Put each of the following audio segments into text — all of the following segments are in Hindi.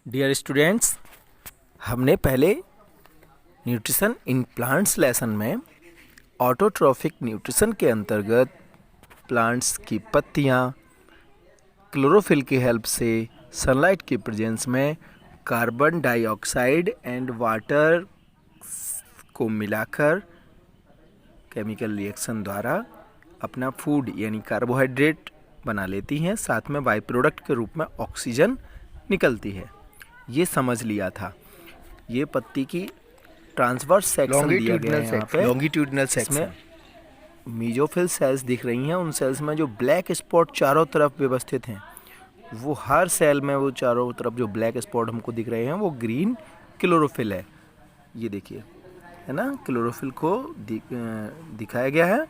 डियर स्टूडेंट्स, हमने पहले न्यूट्रिशन इन प्लांट्स लेसन में ऑटोट्रॉफिक न्यूट्रिशन के अंतर्गत प्लांट्स की पत्तियाँ क्लोरोफिल की हेल्प से सनलाइट की प्रेजेंस में कार्बन डाइऑक्साइड एंड वाटर को मिलाकर केमिकल रिएक्शन द्वारा अपना फूड यानी कार्बोहाइड्रेट बना लेती हैं, साथ में बाई प्रोडक्ट के रूप में ऑक्सीजन निकलती है। ये समझ लिया था। ये पत्ती की ट्रांसवर्स सेक्शन दिया गया है यहाँ पे, लॉन्गिट्यूडनल सेक्शन इसमें मीजोफिल सेल्स दिख रही हैं। उन सेल्स में जो ब्लैक स्पॉट चारों तरफ व्यवस्थित हैं, वो हर सेल में वो चारों तरफ जो ब्लैक स्पॉट हमको दिख रहे हैं वो ग्रीन क्लोरोफिल है। ये देखिए, है ना, क्लोरोफिल को दिखाया गया है।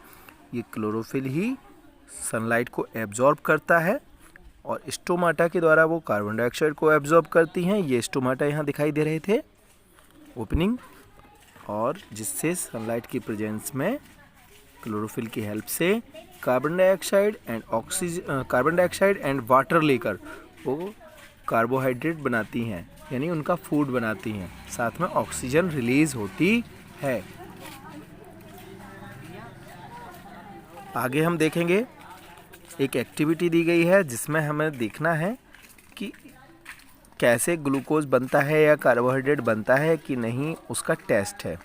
ये क्लोरोफिल ही सनलाइट को एब्जॉर्ब करता है और स्टोमाटा के द्वारा वो कार्बन डाइऑक्साइड को एब्जॉर्ब करती हैं। ये स्टोमाटा यहाँ दिखाई दे रहे थे, ओपनिंग, और जिससे सनलाइट की प्रेजेंस में क्लोरोफिल की हेल्प से कार्बन डाइऑक्साइड एंड वाटर लेकर वो कार्बोहाइड्रेट बनाती हैं, यानी उनका फूड बनाती हैं। साथ में ऑक्सीजन रिलीज होती है। आगे हम देखेंगे, एक एक्टिविटी दी गई है जिसमें हमें देखना है कि कैसे ग्लूकोज बनता है या कार्बोहाइड्रेट बनता है कि नहीं, उसका टेस्ट है।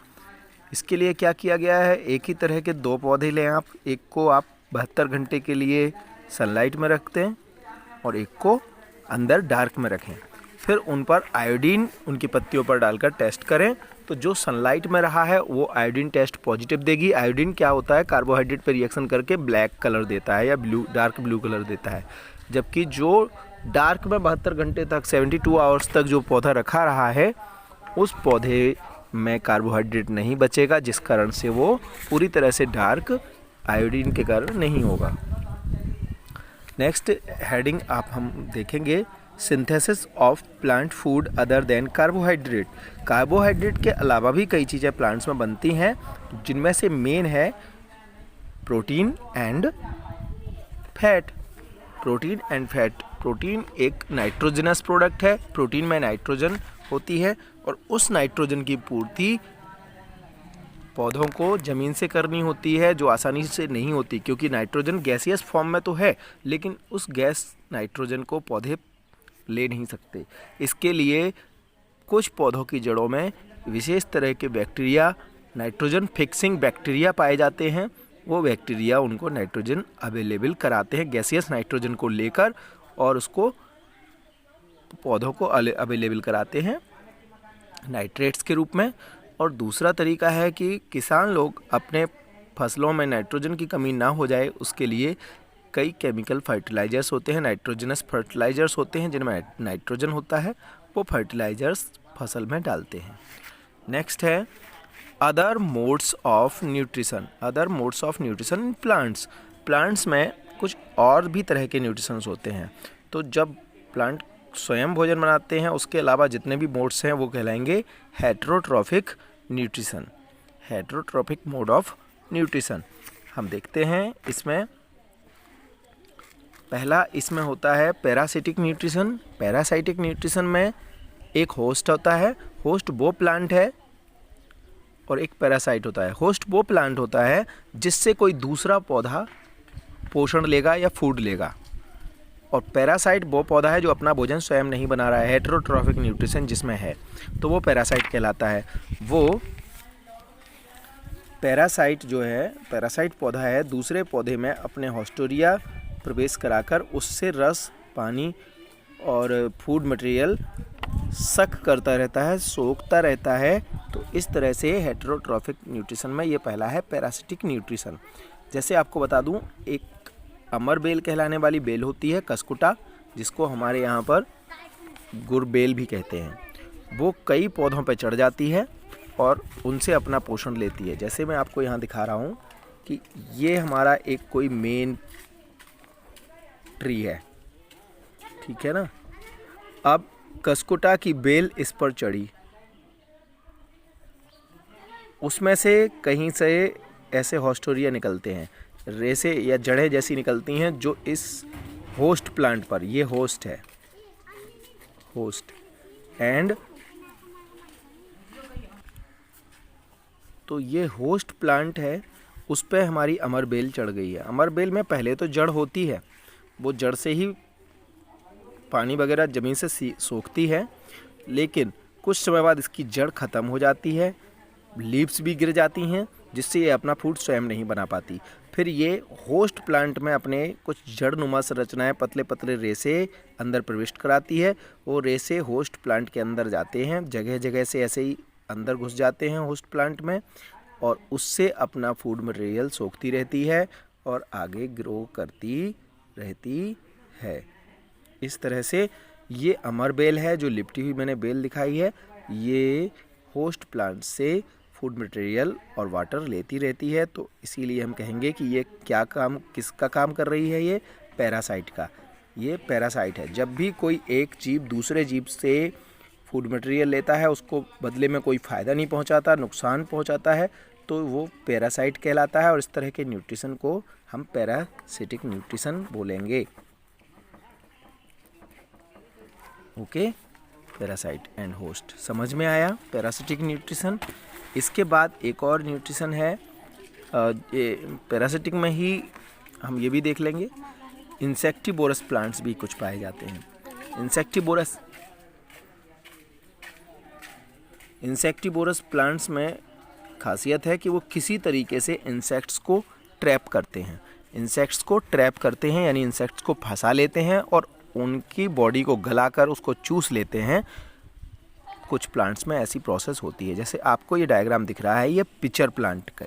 इसके लिए क्या किया गया है, एक ही तरह के दो पौधे लें आप। एक को आप 72 घंटे के लिए सनलाइट में रखते हैं और एक को अंदर डार्क में रखें। फिर उन पर आयोडीन उनकी पत्तियों पर डालकर टेस्ट करें। तो जो सनलाइट में रहा है वो आयोडीन टेस्ट पॉजिटिव देगी। आयोडीन क्या होता है, कार्बोहाइड्रेट पर रिएक्शन करके ब्लैक कलर देता है या डार्क ब्लू कलर देता है। जबकि जो डार्क में 72 घंटे तक 72 आवर्स तक जो पौधा रखा रहा है, उस पौधे में कार्बोहाइड्रेट नहीं बचेगा, जिस कारण से वो पूरी तरह से डार्क आयोडीन के कारण नहीं होगा। नेक्स्ट हेडिंग आप हम देखेंगे, synthesis of plant food other than carbohydrate. Carbohydrate के अलावा भी कई चीज़ें प्लांट्स में बनती हैं, जिनमें से मेन है protein and fat. Protein and fat. Protein एक नाइट्रोजनस प्रोडक्ट है। प्रोटीन में नाइट्रोजन होती है और उस नाइट्रोजन की पूर्ति पौधों को ज़मीन से करनी होती है, जो आसानी से नहीं होती, क्योंकि नाइट्रोजन गैसियस फॉर्म में तो है, लेकिन उस गैस नाइट्रोजन को पौधे ले नहीं सकते। इसके लिए कुछ पौधों की जड़ों में विशेष तरह के बैक्टीरिया, नाइट्रोजन फिक्सिंग बैक्टीरिया पाए जाते हैं। वो बैक्टीरिया उनको नाइट्रोजन अवेलेबल कराते हैं, गैसियस नाइट्रोजन को लेकर, और उसको पौधों को अवेलेबल कराते हैं नाइट्रेट्स के रूप में। और दूसरा तरीका है कि किसान लोग अपने फसलों में नाइट्रोजन की कमी ना हो जाए, उसके लिए कई केमिकल फर्टिलाइजर्स होते हैं, नाइट्रोजनस फर्टिलाइजर्स होते हैं, जिनमें नाइट्रोजन होता है। वो फर्टिलाइजर्स फसल में डालते हैं। नेक्स्ट है other modes of nutrition. Other modes of nutrition in plants. Plants में कुछ और भी तरह के न्यूट्रिशंस होते हैं। तो जब प्लांट स्वयं भोजन बनाते हैं, उसके अलावा जितने भी मोड्स हैं वो कहलाएंगे heterotrophic nutrition. Heterotrophic mode of nutrition हम देखते हैं। इसमें पहला इसमें होता है पैरासिटिक न्यूट्रिशन। पैरासाइटिक न्यूट्रिशन में एक होस्ट होता है। होस्ट वो प्लांट है और एक पैरासाइट होता है। होस्ट वो प्लांट होता है जिससे कोई दूसरा पौधा पोषण लेगा या फूड लेगा, और पैरासाइट वो पौधा है जो अपना भोजन स्वयं नहीं बना रहा है। हेटेरोट्रॉफिक न्यूट्रिशन जिसमें है तो वो पैरासाइट कहलाता है। वो पैरासाइट जो है, पैरासाइट पौधा है, दूसरे पौधे में अपने हॉस्टोरिया प्रवेश कराकर उससे रस, पानी और फूड मटेरियल सक करता रहता है, सोखता रहता है। तो इस तरह से हेटेरोट्रॉफिक न्यूट्रिशन में ये पहला है पैरासिटिक न्यूट्रिशन। जैसे आपको बता दूं, एक अमर बेल कहलाने वाली बेल होती है, कसकुटा, जिसको हमारे यहाँ पर गुरबेल भी कहते हैं। वो कई पौधों पर चढ़ जाती है और उनसे अपना पोषण लेती है। जैसे मैं आपको यहाँ दिखा रहा हूँ कि ये हमारा एक कोई मेन ट्री है, ठीक है ना। अब कसकुटा की बेल इस पर चढ़ी, उसमें से कहीं से ऐसे हॉस्टोरिया निकलते हैं, रेसे या जड़ें जैसी निकलती हैं, जो इस होस्ट प्लांट पर, ये होस्ट है, होस्ट एंड तो ये होस्ट प्लांट है, उस पे हमारी अमरबेल चढ़ गई है। अमरबेल में पहले तो जड़ होती है, वो जड़ से ही पानी वगैरह ज़मीन से सोखती है, लेकिन कुछ समय बाद इसकी जड़ ख़त्म हो जाती है, लीव्स भी गिर जाती हैं, जिससे ये अपना फूड स्वयं नहीं बना पाती। फिर ये होस्ट प्लांट में अपने कुछ जड़नुमा संरचनाएं, पतले पतले रेशे अंदर प्रविष्ट कराती है। वो रेशे होस्ट प्लांट के अंदर जाते हैं, जगह जगह से ऐसे ही अंदर घुस जाते हैं होस्ट प्लांट में, और उससे अपना फूड मटेरियल सोखती रहती है और आगे ग्रो करती रहती है। इस तरह से ये अमरबेल है, जो लिपटी हुई मैंने बेल दिखाई है, ये होस्ट प्लांट से फूड मटेरियल और वाटर लेती रहती है। तो इसीलिए हम कहेंगे कि ये किसका काम कर रही है, ये पैरासाइट का। ये पैरासाइट है। जब भी कोई एक जीव दूसरे जीव से फूड मटेरियल लेता है, उसको बदले में कोई फ़ायदा नहीं पहुंचाता, नुकसान पहुंचाता है, तो वो पैरासाइट कहलाता है। और इस तरह के न्यूट्रिशन को हम पैरासिटिक न्यूट्रिशन बोलेंगे। ओके, पैरासाइट एंड होस्ट समझ में आया, पैरासिटिक न्यूट्रिशन। इसके बाद एक और न्यूट्रिशन है, पैरासिटिक में ही हम ये भी देख लेंगे, इंसेक्टिवोरस प्लांट्स भी कुछ पाए जाते हैं। इंसेक्टिवोरस प्लांट्स में खासियत है कि वो किसी तरीके से इंसेक्ट्स को ट्रैप करते हैं। यानी इंसेक्ट्स को फंसा लेते हैं और उनकी बॉडी को गलाकर उसको चूस लेते हैं। कुछ प्लांट्स में ऐसी प्रोसेस होती है। जैसे आपको ये डायग्राम दिख रहा है, ये पिचर प्लांट का,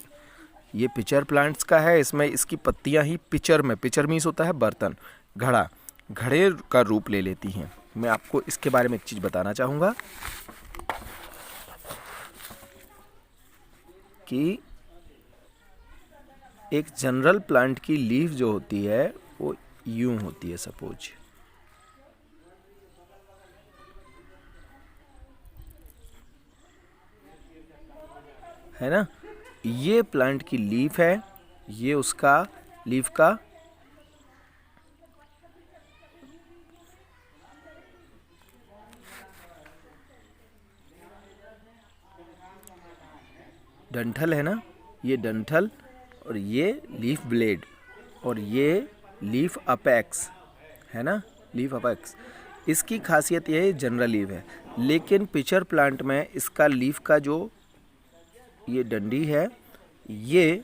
ये पिचर प्लांट्स का है। इसमें इसकी पत्तियां ही पिचर मीन्स होता है बर्तन, घड़े का रूप ले लेती हैं। मैं आपको इसके बारे में एक चीज़ बताना चाहूँगा कि एक जनरल प्लांट की लीफ जो होती है वो यूं होती है, सपोज है ना। ये प्लांट की लीफ है, ये उसका लीफ का डंठल है ना, ये डंठल, और ये लीफ ब्लेड, और ये लीफ अपेक्स है ना, लीफ अपेक्स। इसकी खासियत ये जनरल लीफ है, लेकिन पिचर प्लांट में इसका लीफ का जो ये डंडी है, ये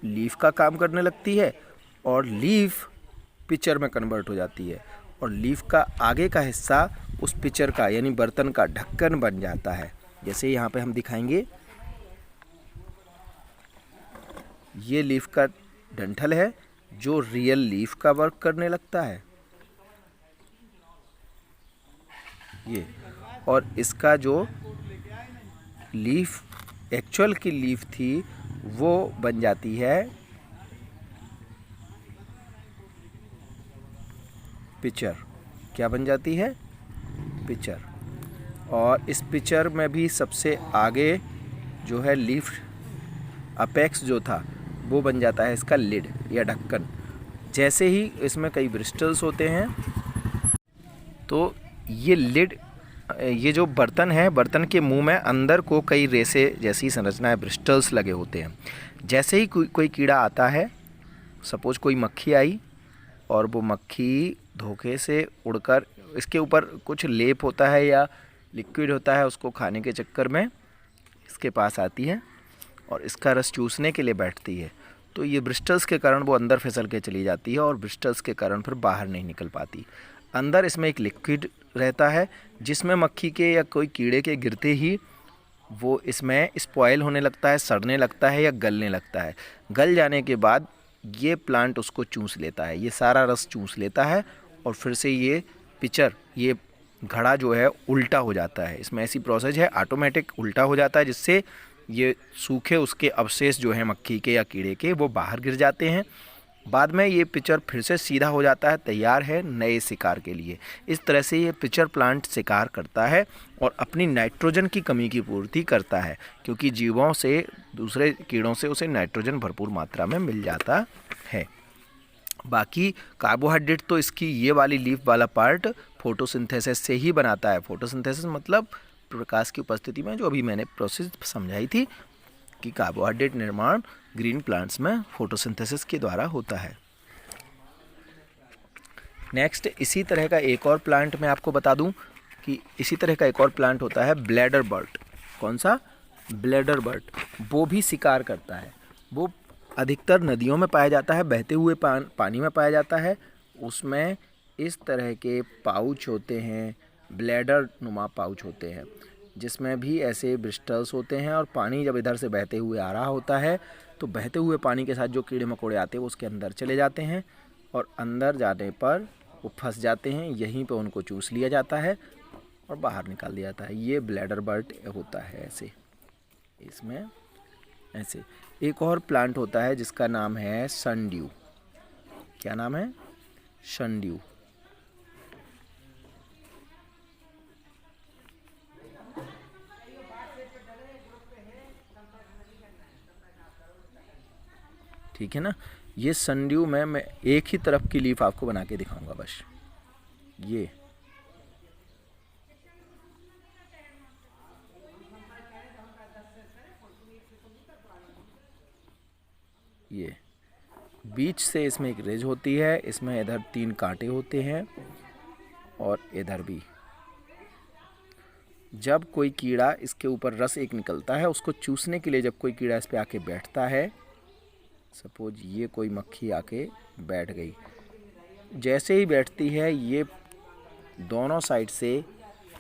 लीफ का काम करने लगती है और लीफ पिचर में कन्वर्ट हो जाती है, और लीफ का आगे का हिस्सा उस पिचर का यानी बर्तन का ढक्कन बन जाता है। जैसे यहाँ पे हम दिखाएंगे, ये लीफ का डंठल है जो रियल लीफ का वर्क करने लगता है ये, और इसका जो लीफ एक्चुअल की लीफ थी वो बन जाती है पिचर। क्या बन जाती है? पिचर। और इस पिचर में भी सबसे आगे जो है लीफ अपेक्स जो था वो बन जाता है इसका लिड या ढक्कन। जैसे ही इसमें कई ब्रिस्टल्स होते हैं, तो ये लिड, ये जो बर्तन है, बर्तन के मुंह में अंदर को कई रेसे जैसी संरचना है, ब्रिस्टल्स लगे होते हैं। जैसे ही कोई कीड़ा आता है, सपोज कोई मक्खी आई और वो मक्खी धोखे से उड़कर, इसके ऊपर कुछ लेप होता है या लिक्विड होता है, उसको खाने के चक्कर में इसके पास आती है और इसका रस चूसने के लिए बैठती है, तो ये ब्रिस्टल्स के कारण वो अंदर फिसल के चली जाती है और ब्रिस्टल्स के कारण फिर बाहर नहीं निकल पाती। अंदर इसमें एक लिक्विड रहता है जिसमें मक्खी के या कोई कीड़े के गिरते ही वो इसमें स्पॉयल होने लगता है, सड़ने लगता है या गलने लगता है। गल जाने के बाद ये प्लांट उसको चूस लेता है, ये सारा रस चूस लेता है और फिर से ये पिचर, ये घड़ा जो है उल्टा हो जाता है। इसमें ऐसी प्रोसेस है, ऑटोमेटिक उल्टा हो जाता है, जिससे ये सूखे उसके अवशेष जो हैं मक्खी के या कीड़े के वो बाहर गिर जाते हैं। बाद में ये पिचर फिर से सीधा हो जाता है, तैयार है नए शिकार के लिए। इस तरह से ये पिचर प्लांट शिकार करता है और अपनी नाइट्रोजन की कमी की पूर्ति करता है, क्योंकि जीवों से, दूसरे कीड़ों से उसे नाइट्रोजन भरपूर मात्रा में मिल जाता है। बाकी कार्बोहाइड्रेट तो इसकी ये वाली लीफ वाला पार्ट फोटोसिंथेसिस से ही बनाता है। फोटोसिंथेसिस मतलब प्रकाश की उपस्थिति में, जो अभी मैंने प्रोसेस समझाई थी कि कार्बोहाइड्रेट निर्माण ग्रीन प्लांट्स में फोटोसिंथेसिस के द्वारा होता है। नेक्स्ट, इसी तरह का एक और प्लांट मैं आपको बता दूं कि इसी तरह का एक और प्लांट होता है ब्लैडर बर्ड। कौन सा? Bladder bird. वो भी शिकार करता है। वो अधिकतर नदियों में पाया जाता है, बहते हुए पानी में पाया जाता है। उसमें इस तरह के पाउच होते हैं, ब्लैडर नुमा पाउच होते हैं, जिसमें भी ऐसे ब्रिस्टल्स होते हैं, और पानी जब इधर से बहते हुए आ रहा होता है तो बहते हुए पानी के साथ जो कीड़े मकोड़े आते हैं वो उसके अंदर चले जाते हैं, और अंदर जाने पर वो फंस जाते हैं। यहीं पे उनको चूस लिया जाता है और बाहर निकाल दिया जाता है। ये ब्लैडर बर्ड होता है ऐसे, इसमें ऐसे। एक और प्लांट होता है जिसका नाम है सनड्यू। क्या नाम है? सनड्यू। ठीक है ना। ये सनड्यू में मैं एक ही तरफ की लीफ आपको बना के दिखाऊंगा बस। ये बीच से इसमें एक रिज होती है, इसमें इधर 3 कांटे होते हैं और इधर भी। जब कोई कीड़ा इसके ऊपर रस एक निकलता है, उसको चूसने के लिए जब कोई कीड़ा इस पे आके बैठता है, सपोज ये कोई मक्खी आके बैठ गई, जैसे ही बैठती है ये दोनों साइड से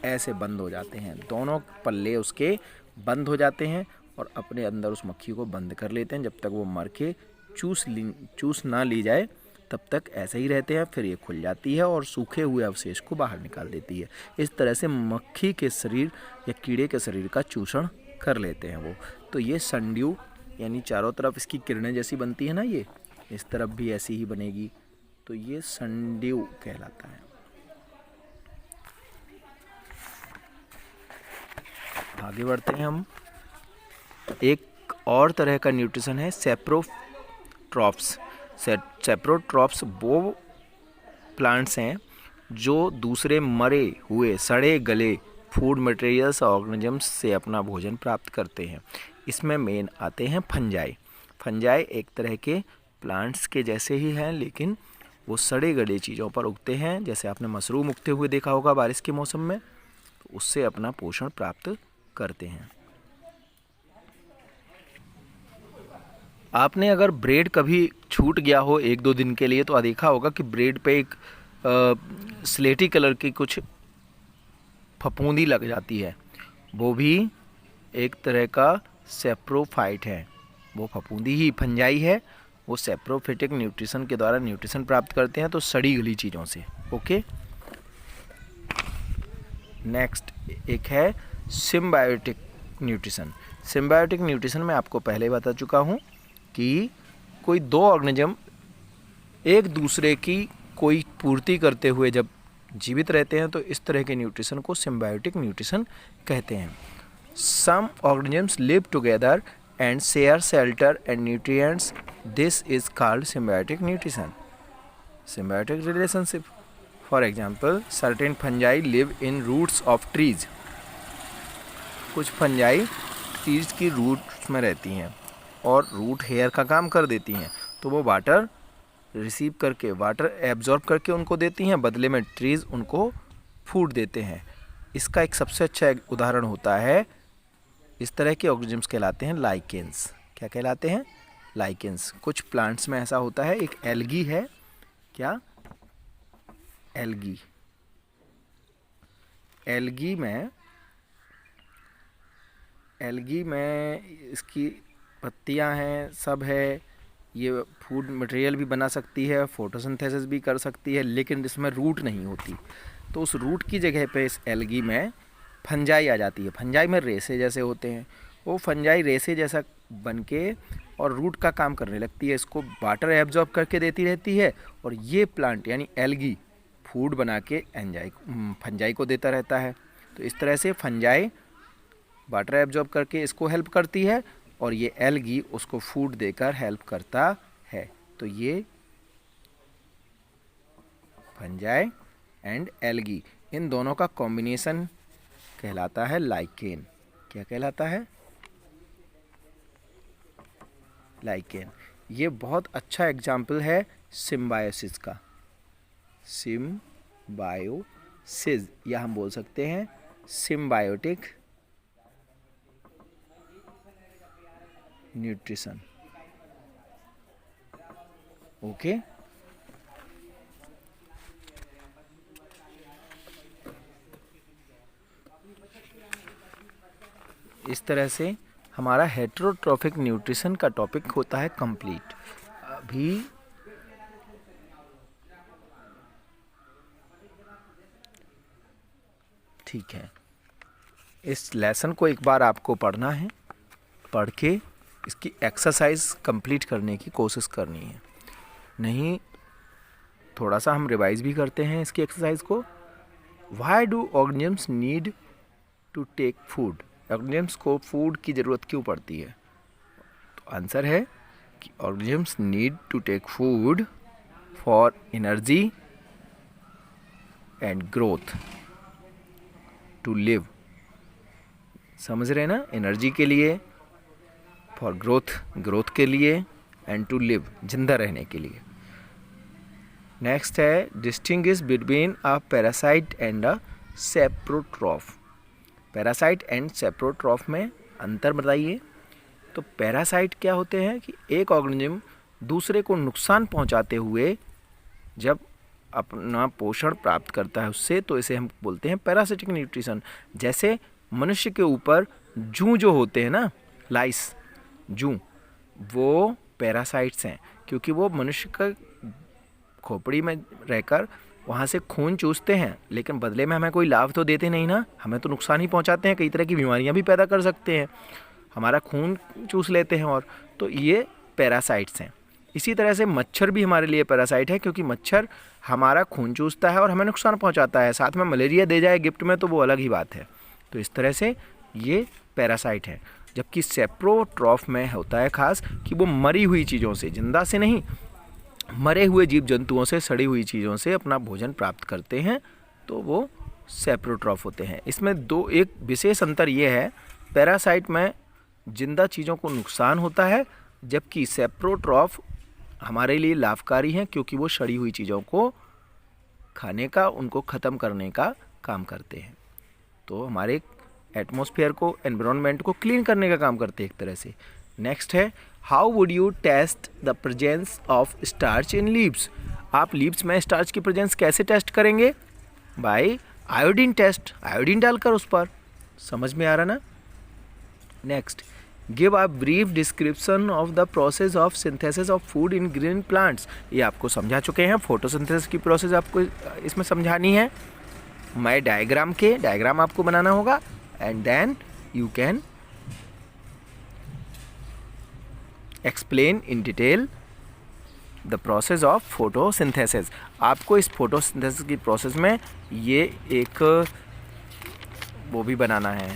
ऐसे बंद हो जाते हैं, दोनों पल्ले उसके बंद हो जाते हैं और अपने अंदर उस मक्खी को बंद कर लेते हैं। जब तक वो मर के चूस ना ली जाए तब तक ऐसे ही रहते हैं। फिर ये खुल जाती है और सूखे हुए अवशेष को बाहर निकाल देती है। इस तरह से मक्खी के शरीर या कीड़े के शरीर का चूषण कर लेते हैं वो। तो ये सनड्यू, यानी चारों तरफ इसकी किरणें जैसी बनती है ना, ये इस तरफ भी ऐसी ही बनेगी, तो ये सनड्यू कहलाता है। आगे बढ़ते हैं हम। एक और तरह का न्यूट्रिशन है सेप्रोट्रॉप्स। सेप्रोट्रॉप्स वो प्लांट्स हैं जो दूसरे मरे हुए सड़े गले फूड मटेरियल्स और ऑर्गेनिजम्स से अपना भोजन प्राप्त करते हैं। इसमें मेन आते हैं फंजाई। फंजाई एक तरह के प्लांट्स के जैसे ही हैं, लेकिन वो सड़े गले चीज़ों पर उगते हैं। जैसे आपने मशरूम उगते हुए देखा होगा बारिश के मौसम में, तो उससे अपना पोषण प्राप्त करते हैं। आपने अगर ब्रेड कभी छूट गया हो 1-2 दिन के लिए, तो देखा होगा कि ब्रेड पे एक स्लेटी कलर की कुछ फफूंदी लग जाती है। वो भी एक तरह का सेप्रोफाइट है। वो फफूंदी ही फंजाई है। वो सेप्रोफिटिक न्यूट्रिशन के द्वारा न्यूट्रिशन प्राप्त करते हैं, तो सड़ी गली चीज़ों से। ओके, नेक्स्ट एक है सिम्बायोटिक न्यूट्रिशन। सिम्बायोटिक न्यूट्रिशन में आपको पहले बता चुका हूँ कि कोई 2 ऑर्गेनिज्म एक दूसरे की कोई पूर्ति करते हुए जब जीवित रहते हैं, तो इस तरह के न्यूट्रिशन को सिम्बायोटिक न्यूट्रिशन कहते हैं। Some organisms live together and share shelter and nutrients. This is called symbiotic nutrition. Symbiotic relationship. For example, certain fungi live in roots of trees. कुछ फंजाई ट्रीज की रूट्स में रहती हैं और रूट हेयर का काम कर देती हैं, तो वो वाटर रिसीव करके, वाटर एब्जॉर्ब करके उनको देती हैं, बदले में ट्रीज उनको फूड देते हैं। इसका एक सबसे अच्छा उदाहरण होता है, इस तरह के ऑर्गेनिजम्स कहलाते हैं लाइकेंस। क्या कहलाते हैं? लाइकेंस। कुछ प्लांट्स में ऐसा होता है। एक एल्गी है। क्या? एल्गी। एल्गी में इसकी पत्तियां हैं, सब है। ये फूड मटेरियल भी बना सकती है, फोटोसिंथेसिस भी कर सकती है, लेकिन इसमें रूट नहीं होती। तो उस रूट की जगह पे इस एल्गी में फंजाई आ जाती है। फंजाई में रेसे जैसे होते हैं। वो फंजाई रेसे जैसा बन के और रूट का काम करने लगती है, इसको वाटर एब्जॉर्ब करके देती रहती है, और ये प्लांट यानी एल्गी फूड बना के फंजाई को देता रहता है। तो इस तरह से फंजाई वाटर एब्जॉर्ब करके इसको हेल्प करती है, और ये एल्गी उसको फूड देकर हेल्प करता है। तो ये फंजाई एंड एल्गी, इन दोनों का कॉम्बिनेशन कहलाता है लाइकेन। क्या कहलाता है? लाइकेन। ये बहुत अच्छा एग्जाम्पल है सिम्बायोसिस का। सिम्बायोसिस, या हम बोल सकते हैं सिम्बायोटिक न्यूट्रिशन। ओके, इस तरह से हमारा हेटेरोट्रॉफिक न्यूट्रिशन का टॉपिक होता है कंप्लीट। अभी ठीक है, इस लेसन को एक बार आपको पढ़ना है, पढ़ के इसकी एक्सरसाइज कंप्लीट करने की कोशिश करनी है। नहीं, थोड़ा सा हम रिवाइज भी करते हैं इसकी एक्सरसाइज को। Why do organisms need to take food? Organisms को फूड की ज़रूरत क्यों पड़ती है? तो आंसर है कि organisms need to take food for energy and growth to live. समझ रहे हैं ना? एनर्जी के लिए, फॉर ग्रोथ के लिए, एंड टू लिव, जिंदा रहने के लिए। नेक्स्ट है distinguish between a parasite and a saprotroph. Parasite and saprotroph में अंतर बताइए। तो पैरासाइट क्या होते हैं कि एक ऑर्गेनिज्म दूसरे को नुकसान पहुंचाते हुए जब अपना पोषण प्राप्त करता है उससे, तो इसे हम बोलते हैं पैरासिटिक न्यूट्रिशन। जैसे मनुष्य के ऊपर जूं जो होते हैं ना, लाइस, जूं, वो पैरासाइट्स हैं, क्योंकि वो मनुष्य का खोपड़ी में रहकर वहाँ से खून चूसते हैं, लेकिन बदले में हमें कोई लाभ तो देते नहीं ना, हमें तो नुकसान ही पहुँचाते हैं, कई तरह की बीमारियाँ भी पैदा कर सकते हैं, हमारा खून चूस लेते हैं। और तो ये पैरासाइट्स हैं। इसी तरह से मच्छर भी हमारे लिए पैरासाइट है, क्योंकि मच्छर हमारा खून चूसता है और हमें नुकसान पहुँचाता है, साथ में मलेरिया दे जाए गिफ्ट में तो वो अलग ही बात है। तो इस तरह से ये पैरासाइट है। जबकि सेप्रोट्रॉफ में होता है खास कि वो मरी हुई चीज़ों से, जिंदा से नहीं, मरे हुए जीव जंतुओं से, सड़ी हुई चीज़ों से अपना भोजन प्राप्त करते हैं, तो वो सेप्रोट्रॉफ होते हैं। इसमें एक विशेष अंतर ये है, पैरासाइट में जिंदा चीज़ों को नुकसान होता है, जबकि सेप्रोट्रॉफ हमारे लिए लाभकारी हैं, क्योंकि वो सड़ी हुई चीज़ों को खाने का, उनको ख़त्म करने का काम करते हैं। तो हमारे एटमॉस्फेयर को, एनवायरनमेंट को क्लीन करने का काम करते हैं एक तरह से। नेक्स्ट है how would you test the presence of starch in leaves? आप लीव्स में स्टार्च की प्रेजेंस कैसे टेस्ट करेंगे? बाय आयोडीन टेस्ट, आयोडीन डालकर उस पर। समझ में आ रहा ना? Next, give a brief description of the process of synthesis of food in green plants. ये आपको समझा चुके हैं, फोटोसिंथेसिस की प्रोसेस आपको इसमें समझानी है। मैं डायग्राम आपको बनाना होगा, and then you can explain in detail the process of photosynthesis. आपको इस फोटोसिंथेसिस की प्रोसेस में ये एक वो भी बनाना है,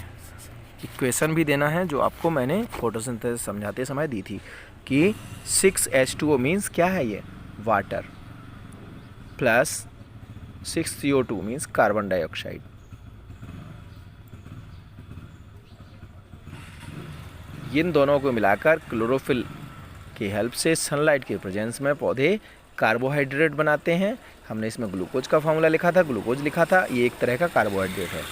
इक्वेशन भी देना है, जो आपको मैंने फोटोसिंथेसिस समझाते समय दी थी कि 6H2O मीन्स क्या है, ये water, plus 6CO2 means carbon dioxide. इन दोनों को मिलाकर क्लोरोफिल की हेल्प से सनलाइट के प्रेजेंस में पौधे कार्बोहाइड्रेट बनाते हैं। हमने इसमें ग्लूकोज का फॉर्मूला लिखा था, ग्लूकोज लिखा था, ये एक तरह का कार्बोहाइड्रेट है।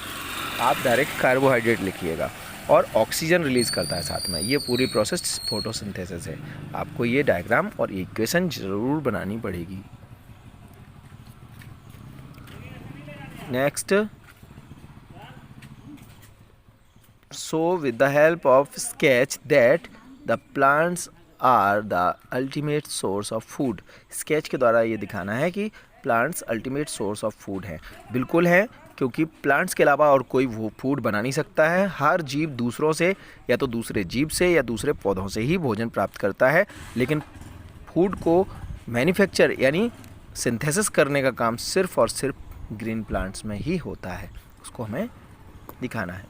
आप डायरेक्ट कार्बोहाइड्रेट लिखिएगा। और ऑक्सीजन रिलीज़ करता है साथ में। ये पूरी प्रोसेस फोटोसिंथेसिस है। आपको ये डायग्राम और ये इक्वेशन ज़रूर बनानी पड़ेगी। Next, show with the help of sketch that the plants are the ultimate source of food। Sketch के द्वारा ये दिखाना है कि plants ultimate source of food हैं। बिल्कुल है, क्योंकि प्लांट्स के अलावा और कोई वो फूड बना नहीं सकता है। हर जीव दूसरों से, या तो दूसरे जीव से या दूसरे पौधों से ही भोजन प्राप्त करता है, लेकिन फूड को मैन्युफैक्चर यानी सिंथेसिस करने का काम सिर्फ और सिर्फ ग्रीन प्लांट्स में ही होता है। उसको हमें दिखाना है।